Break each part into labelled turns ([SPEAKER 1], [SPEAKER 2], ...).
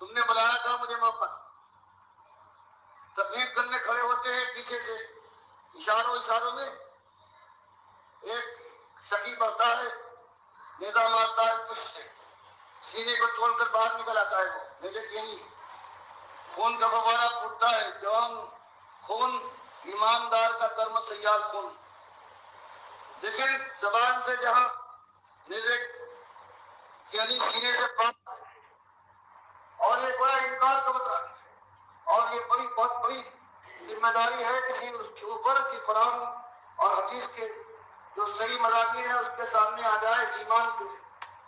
[SPEAKER 1] تم نے بلایا تھا مجھے موقع. تقریر کرنے کھڑے ہوتے ہیں پیچھے سے اشاروں میں ایک شکی بڑھتا ہے, نیزہ مارتا ہے پشت سے, سینے کو توڑ کر باہر نکل آتا ہے. وہ نیزے کے نہیں, خون کا فوارہ پھوٹتا ہے, جوان خون, ایماندار کا کرم سیال خون. لیکن زبان سے جہاں نیزے یعنی سینے سے پاک, اور یہ بڑا انکار کا مطلب ہے, اور یہ بہت بڑی ذمہ داری ہے کسی اس کے اوپر کہ قرآن اور حدیث کے جو صحیح مضامین ہیں اس کے سامنے آ جائے, ایمان کے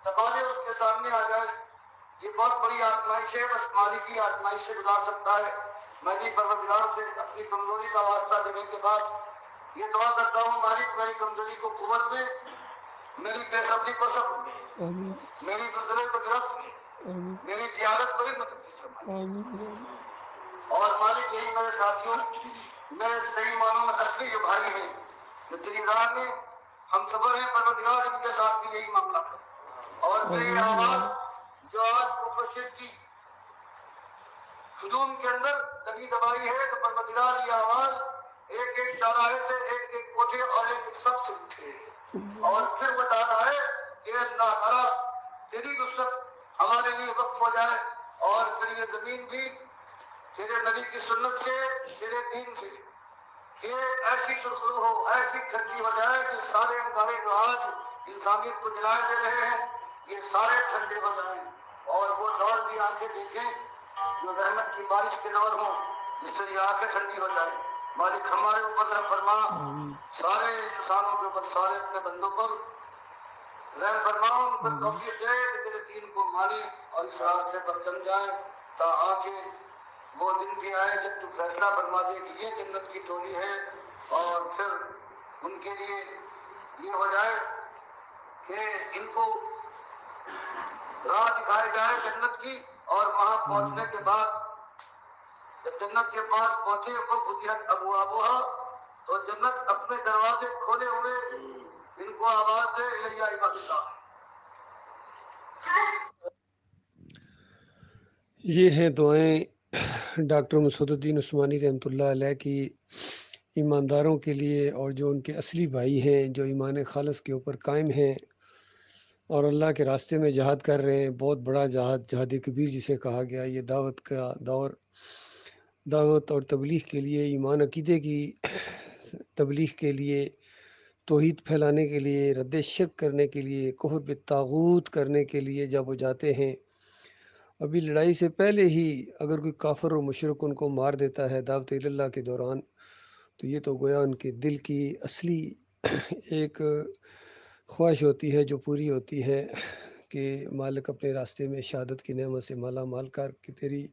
[SPEAKER 1] تقاضے اس کے سامنے آ جائے. یہ بہت بڑی آزمائش ہے, بس مالک کی آزمائش سے گزار سکتا ہے. میں بھی پروردگار سے اپنی کمزوری کا واسطہ دینے کے بعد یہ دعا کرتا ہوں, مالک میری کمزوری کو قوت دے, میری بے صبری کو صبر دے,
[SPEAKER 2] آمین
[SPEAKER 1] میری بزرے کو درخت دے,
[SPEAKER 2] آمین
[SPEAKER 1] میری زیادت کو ہی مدد فرمائے.
[SPEAKER 2] آمین یا اللہ.
[SPEAKER 1] اور مالک یہی میرے ساتھیوں, میرے صحیح معنوں میں اصلی جو بھائی ہیں جو تیری راہ میں ہم خبر ہیں, پروردگار ان کے ساتھ بھی یہی معاملہ ہے. اور میری
[SPEAKER 2] آمین یا
[SPEAKER 1] آواز
[SPEAKER 2] اللہ.
[SPEAKER 1] جو آج کفر شرک کی ہجوم کے اندر دبی دبائی ہے, تو پروردگار یہ آواز ایک ایک چوراہے سے, ایک ایک کوٹھے اور ایک ایک سب سے اٹھے, اور پھر بتانا ہے کہ اللہ تعالیٰ تیری نصرت ہمارے لیے وقف ہو جائے, اور پھر یہ زمین بھی تیرے نبی کی سنت سے, تیرے دین سے یہ ایسی سرخرو ہو, ایسی ٹھنڈی ہو جائے کہ سارے انگارے جو آج انسانیت کو جلائے دے رہے ہیں یہ سارے ٹھنڈے ہو جائیں, اور وہ دور بھی آنکھیں دیکھیں جو رحمت کی بارش کے دور ہوں, جس سے یہ آنکھیں ٹھنڈی ہو جائیں. مالک ہمارے اوپر رحم فرما,
[SPEAKER 2] آمین
[SPEAKER 1] سارے انسانوں کے اوپر, سارے اپنے بندوں پر رحم فرما, ان پر
[SPEAKER 2] آمین
[SPEAKER 1] توفیق دے کہ تیرے دین کو مانے اور اس راستے پر چل جائیں, تاکہ وہ دن بھی آئے جب تو فیصلہ فرما دے کہ یہ جنت کی ٹولی ہے, اور پھر ان کے لیے یہ ہو جائے کہ ان کو راہ دکھائی جائے جنت کی, اور وہاں پہنچنے
[SPEAKER 2] آمین
[SPEAKER 1] کے بعد جب جنت کے پاس پہنچے وہ فتحت ابوابها, تو جنت اپنے دروازے کھولے ہوئے ان کو آواز دے, الیہ عباد اللہ.
[SPEAKER 2] یہ ہیں دعائیں ڈاکٹر مسعود الدین عثمانی رحمۃ اللہ علیہ کی ایمانداروں کے لیے, اور جو ان کے اصلی بھائی ہیں جو ایمان خالص کے اوپر قائم ہیں اور اللہ کے راستے میں جہاد کر رہے ہیں. بہت بڑا جہاد, جہاد کبیر جسے کہا گیا. یہ دعوت کا دور, دعوت اور تبلیغ کے لیے, ایمان عقیدے کی تبلیغ کے لیے, توحید پھیلانے کے لیے, رد شرک کرنے کے لیے, کفر بالطاغوت کرنے کے لیے جب وہ جاتے ہیں. ابھی لڑائی سے پہلے ہی اگر کوئی کافر و مشرک ان کو مار دیتا ہے دعوت اللہ کے دوران, تو یہ تو گویا ان کے دل کی اصلی ایک خواہش ہوتی ہے جو پوری ہوتی ہے کہ مالک اپنے راستے میں شہادت کی نعمت سے مالا مال کر کے تیری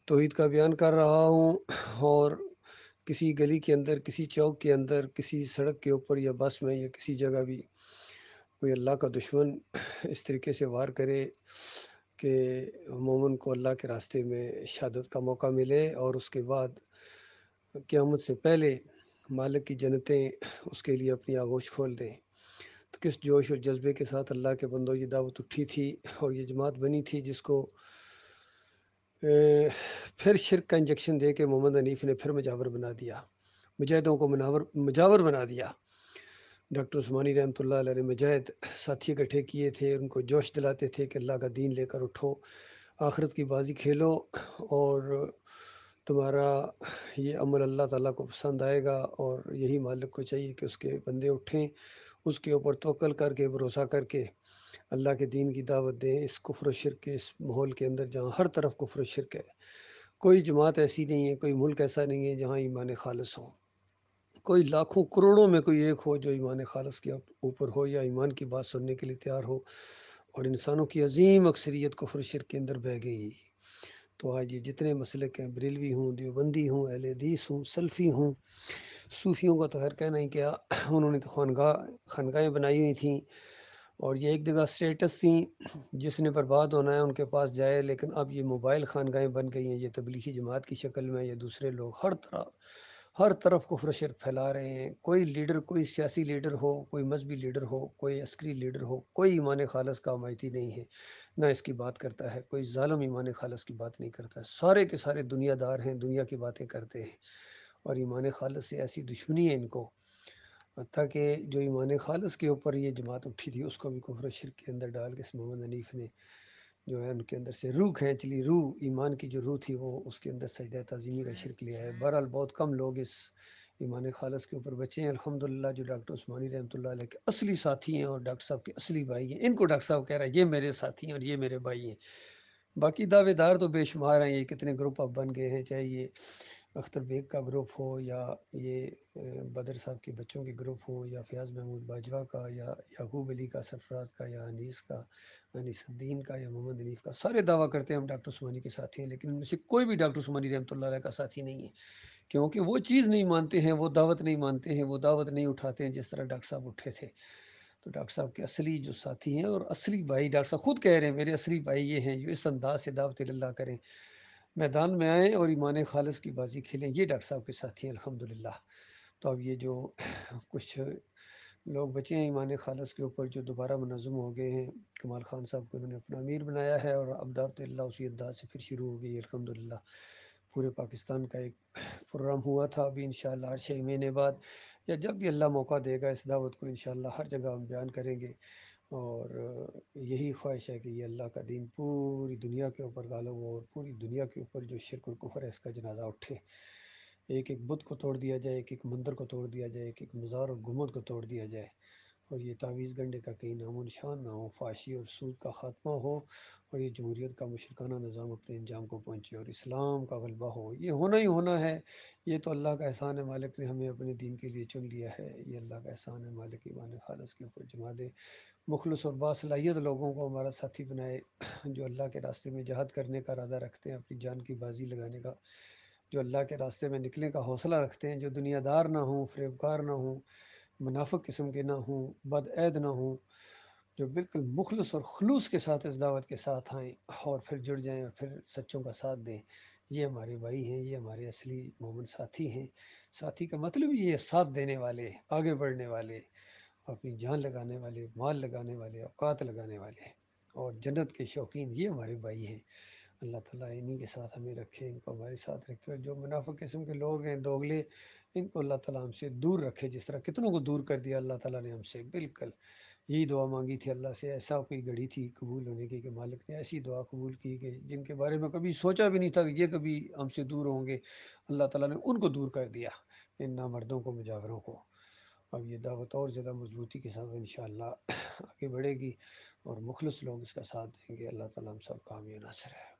[SPEAKER 2] توحید کا بیان کر رہا ہوں, اور کسی گلی کے اندر, کسی چوک کے اندر, کسی سڑک کے اوپر یا بس میں یا کسی جگہ بھی کوئی اللہ کا دشمن اس طریقے سے وار کرے کہ مومن کو اللہ کے راستے میں شہادت کا موقع ملے, اور اس کے بعد قیامت سے پہلے مالک کی جنتیں اس کے لیے اپنی آغوش کھول دیں, تو کس جوش اور جذبے کے ساتھ اللہ کے بندوں یہ دعوت اٹھی تھی اور یہ جماعت بنی تھی, جس کو پھر شرک کا انجیکشن دے کے محمد حنیف نے پھر مجاور بنا دیا, مجاہدوں کو مجاور بنا دیا. ڈاکٹر عثمانی رحمۃ اللہ علیہ نے مجاہد ساتھی اکٹھے کیے تھے, ان کو جوش دلاتے تھے کہ اللہ کا دین لے کر اٹھو, آخرت کی بازی کھیلو, اور تمہارا یہ عمل اللہ تعالیٰ کو پسند آئے گا, اور یہی مالک کو چاہیے کہ اس کے بندے اٹھیں, اس کے اوپر توکل کر کے, بھروسہ کر کے اللہ کے دین کی دعوت دیں. اس کفر و شرک کے اس ماحول کے اندر جہاں ہر طرف کفر و شرک ہے, کوئی جماعت ایسی نہیں ہے, کوئی ملک ایسا نہیں ہے جہاں ایمان خالص ہو. کوئی لاکھوں کروڑوں میں کوئی ایک ہو جو ایمان خالص کے اوپر ہو یا ایمان کی بات سننے کے لیے تیار ہو, اور انسانوں کی عظیم اکثریت کفر و شرک کے اندر بہہ گئی. تو آج یہ جتنے مسلک ہیں, بریلوی ہوں, دیوبندی ہوں, اہل حدیث ہوں, سلفی ہوں, صوفیوں کا تو خیر کہنا ہی کیا, انہوں نے تو خانقاہیں بنائی ہوئی تھیں, اور یہ ایک جگہ اسٹیٹس تھیں, جس نے برباد ہونا ہے ان کے پاس جائے. لیکن اب یہ موبائل خانقاہیں بن گئی ہیں, یہ تبلیغی جماعت کی شکل میں, یہ دوسرے لوگ ہر طرح ہر طرف کفر و شرک پھیلا رہے ہیں۔ کوئی لیڈر، کوئی سیاسی لیڈر ہو، کوئی مذہبی لیڈر ہو، کوئی عسکری لیڈر ہو، کوئی ایمان خالص کا حمایتی نہیں ہے، نہ اس کی بات کرتا ہے۔ کوئی ظالم ایمان خالص کی بات نہیں کرتا ہے، سارے کے سارے دنیا دار ہیں، دنیا کی باتیں کرتے ہیں، اور ایمان خالص سے ایسی دشمنی ہے ان کو، حتیٰ کہ جو ایمان خالص کے اوپر یہ جماعت اٹھی تھی اس کو بھی کفر و شرک کے اندر ڈال کے اس محمد حنیف نے جو ہے ان کے اندر سے روح کھینچ لی۔ روح ایمان کی جو روح تھی وہ اس کے اندر سجدہ تعظیمی کا شرک لیا ہے۔ بہرحال بہت کم لوگ اس ایمان خالص کے اوپر بچے ہیں الحمدللہ، جو ڈاکٹر عثمانی رحمۃ اللہ علیہ کے اصلی ساتھی ہیں اور ڈاکٹر صاحب کے اصلی بھائی ہیں۔ ان کو ڈاکٹر صاحب کہہ رہا ہے یہ میرے ساتھی ہیں اور یہ میرے بھائی ہیں، باقی دعوے دار تو بے شمار ہیں، یہ کتنے گروپ اب بن گئے ہیں، چاہے یہ اختر بیگ کا گروپ ہو، یا یہ بدر صاحب کے بچوں کے گروپ ہو، یا فیاض محمود باجوہ کا، یا یعقوب علی کا، سرفراز کا، یا انیس کا، انیس الدین کا، یا محمد حنیف کا، سارے دعویٰ کرتے ہیں ہم ڈاکٹر عثمانی کے ساتھی ہیں، لیکن ان میں سے کوئی بھی ڈاکٹر عثمانی رحمۃ اللہ علیہ کا ساتھی نہیں ہے، کیونکہ وہ چیز نہیں مانتے ہیں، وہ دعوت نہیں مانتے ہیں، وہ دعوت نہیں اٹھاتے ہیں جس طرح ڈاکٹر صاحب اٹھے تھے۔ تو ڈاکٹر صاحب کے اصلی جو ساتھی ہیں اور اصلی بھائی، ڈاکٹر صاحب خود کہہ رہے ہیں میرے اصلی بھائی یہ ہیں جو اس انداز سے دعوت اللہ کریں، میدان میں آئیں اور ایمان خالص کی بازی کھیلیں، یہ ڈاکٹر صاحب کے ساتھی ہیں الحمدللہ۔ تو اب یہ جو کچھ لوگ بچے ہیں ایمان خالص کے اوپر جو دوبارہ منظم ہو گئے ہیں، کمال خان صاحب کو انہوں نے اپنا امیر بنایا ہے، اور اب دعوت اللہ اسی انداز سے پھر شروع ہو گئی ہے الحمدللہ۔ پورے پاکستان کا ایک پروگرام ہوا تھا، ابھی انشاءاللہ ہر 6 مہینے بعد یا جب بھی اللہ موقع دے گا اس دعوت کو انشاءاللہ ہر جگہ ہم بیان کریں گے، اور یہی خواہش ہے کہ یہ اللہ کا دین پوری دنیا کے اوپر غالب ہو، اور پوری دنیا کے اوپر جو شرک و کفر ہے اس کا جنازہ اٹھے، ایک ایک بت کو توڑ دیا جائے، ایک ایک مندر کو توڑ دیا جائے، ایک ایک مزار اور گنبد کو توڑ دیا جائے، اور یہ تعویذ گنڈے کا کہیں نام و نشان نہ ہو، فحاشی اور سود کا خاتمہ ہو، اور یہ جمہوریت کا مشرکانہ نظام اپنے انجام کو پہنچے، اور اسلام کا غلبہ ہو۔ یہ ہونا ہی ہونا ہے، یہ تو اللہ کا احسان ہے، مالک نے ہمیں اپنے دین کے لیے چن لیا ہے، یہ اللہ کا احسان ہے، مالک ایمان خالص کے اوپر جما دے، مخلص اور باصلاحیت لوگوں کو ہمارا ساتھی بنائے، جو اللہ کے راستے میں جہاد کرنے کا ارادہ رکھتے ہیں، اپنی جان کی بازی لگانے کا، جو اللہ کے راستے میں نکلنے کا حوصلہ رکھتے ہیں، جو دنیا دار نہ ہوں، فریبکار نہ ہوں، منافق قسم کے نہ ہوں، بد عید نہ ہوں، جو بالکل مخلص اور خلوص کے ساتھ اس دعوت کے ساتھ آئیں اور پھر جڑ جائیں اور پھر سچوں کا ساتھ دیں، یہ ہمارے بھائی ہیں، یہ ہمارے اصلی مومن ساتھی ہیں۔ ساتھی کا مطلب یہ ہے ساتھ دینے والے، آگے بڑھنے والے، اپنی جان لگانے والے، مال لگانے والے، اوقات لگانے والے، اور جنت کے شوقین، یہ ہمارے بھائی ہیں۔ اللہ تعالیٰ انہی کے ساتھ ہمیں رکھے، ان کو ہمارے ساتھ رکھے، اور جو منافق قسم کے لوگ ہیں، دوگلے، ان کو اللہ تعالیٰ ہم سے دور رکھے، جس طرح کتنوں کو دور کر دیا اللہ تعالیٰ نے ہم سے، بالکل یہی دعا مانگی تھی اللہ سے، ایسا کوئی گھڑی تھی قبول ہونے کی کہ مالک نے ایسی دعا قبول کی کہ جن کے بارے میں کبھی سوچا بھی نہیں تھا کہ یہ کبھی ہم سے دور ہوں گے، اللہ تعالیٰ نے ان کو دور کر دیا، ان نامردوں کو، مجاوروں کو۔ اب یہ دعوت اور زیادہ مضبوطی کے ساتھ انشاءاللہ آگے بڑھے گی، اور مخلص لوگ اس کا ساتھ دیں گے، اللہ تعالیٰ ہم سب کا حامی و ناصر ہے۔